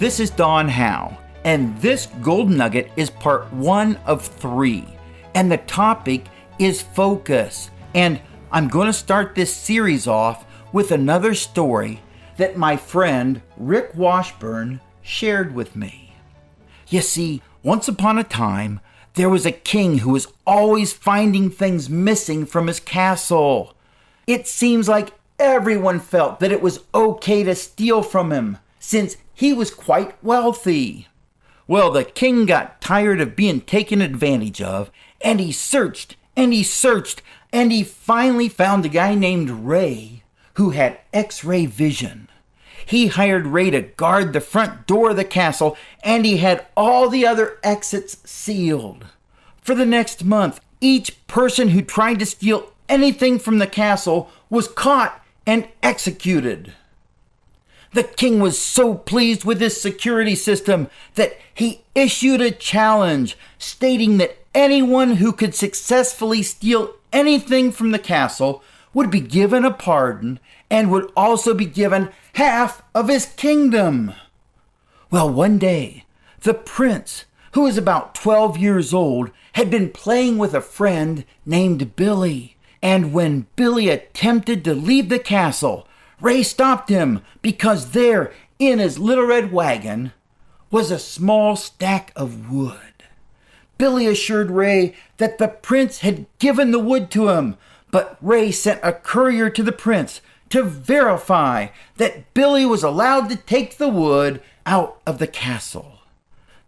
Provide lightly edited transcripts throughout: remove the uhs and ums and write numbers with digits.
This is Don Howe, and this Gold Nugget is part 1 of 3, and the topic is focus. And I'm going to start this series off with another story that my friend Rick Washburn shared with me. You see, once upon a time, there was a king who was always finding things missing from his castle. It seems like everyone felt that it was okay to steal from him, since he was quite wealthy. Well, the king got tired of being taken advantage of, and he searched, and he searched, and he finally found a guy named Ray who had X-ray vision. He hired Ray to guard the front door of the castle, and he had all the other exits sealed. For the next month, each person who tried to steal anything from the castle was caught and executed. The king was so pleased with this security system that he issued a challenge stating that anyone who could successfully steal anything from the castle would be given a pardon and would also be given half of his kingdom. Well, one day, the prince, who was about 12 years old, had been playing with a friend named Billy. And when Billy attempted to leave the castle, Ray stopped him because there, in his little red wagon, was a small stack of wood. Billy assured Ray that the prince had given the wood to him, but Ray sent a courier to the prince to verify that Billy was allowed to take the wood out of the castle.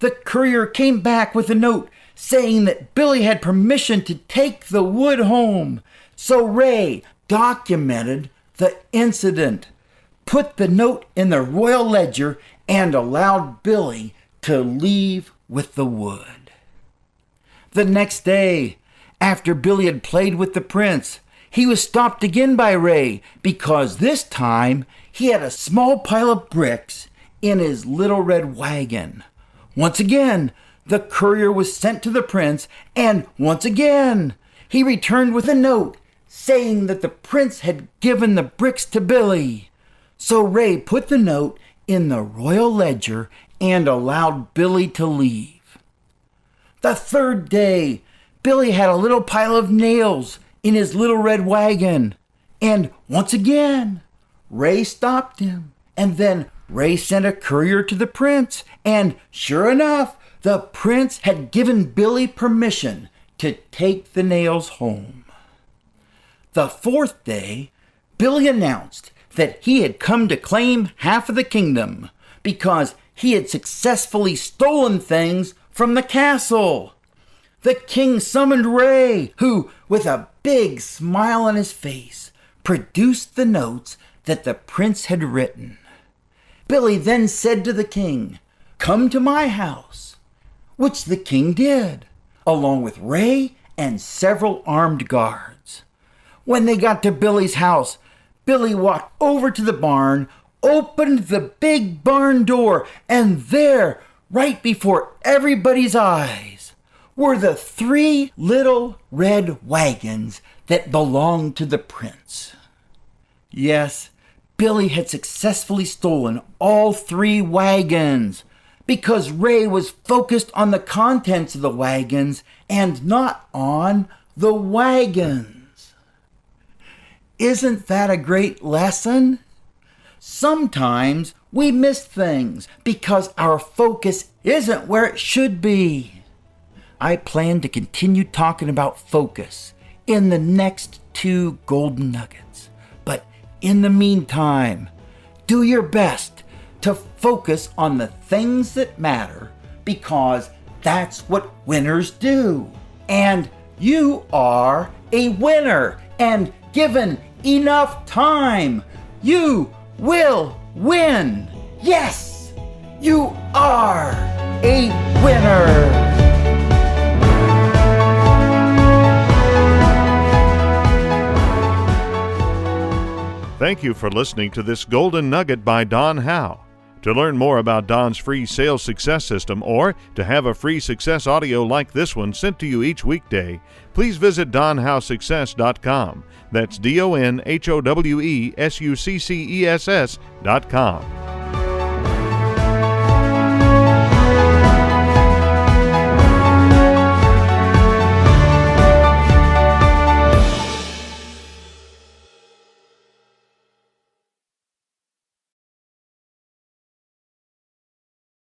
The courier came back with a note saying that Billy had permission to take the wood home. So Ray documented the incident, put the note in the royal ledger, and allowed Billy to leave with the wood. The next day, after Billy had played with the prince, he was stopped again by Ray because this time he had a small pile of bricks in his little red wagon. Once again, the courier was sent to the prince, and once again, he returned with a note saying that the prince had given the bricks to Billy. So Ray put the note in the royal ledger and allowed Billy to leave. The third day, Billy had a little pile of nails in his little red wagon. And once again, Ray stopped him. And then Ray sent a courier to the prince. And sure enough, the prince had given Billy permission to take the nails home. The fourth day, Billy announced that he had come to claim half of the kingdom because he had successfully stolen things from the castle. The king summoned Ray, who, with a big smile on his face, produced the notes that the prince had written. Billy then said to the king, "Come to my house," which the king did, along with Ray and several armed guards. When they got to Billy's house, Billy walked over to the barn, opened the big barn door, and there, right before everybody's eyes, were the 3 little red wagons that belonged to the prince. Yes, Billy had successfully stolen all 3 wagons because Ray was focused on the contents of the wagons and not on the wagons. Isn't that a great lesson? Sometimes we miss things because our focus isn't where it should be. I plan to continue talking about focus in the next 2 golden nuggets. But in the meantime, do your best to focus on the things that matter because that's what winners do. And you are a winner. And given enough time, you will win. Yes, you are a winner. Thank you for listening to this Golden Nugget by Don Howe. To learn more about Don's free sales success system or to have a free success audio like this one sent to you each weekday, please visit donhowesuccess.com. That's DonHowesuccess.com.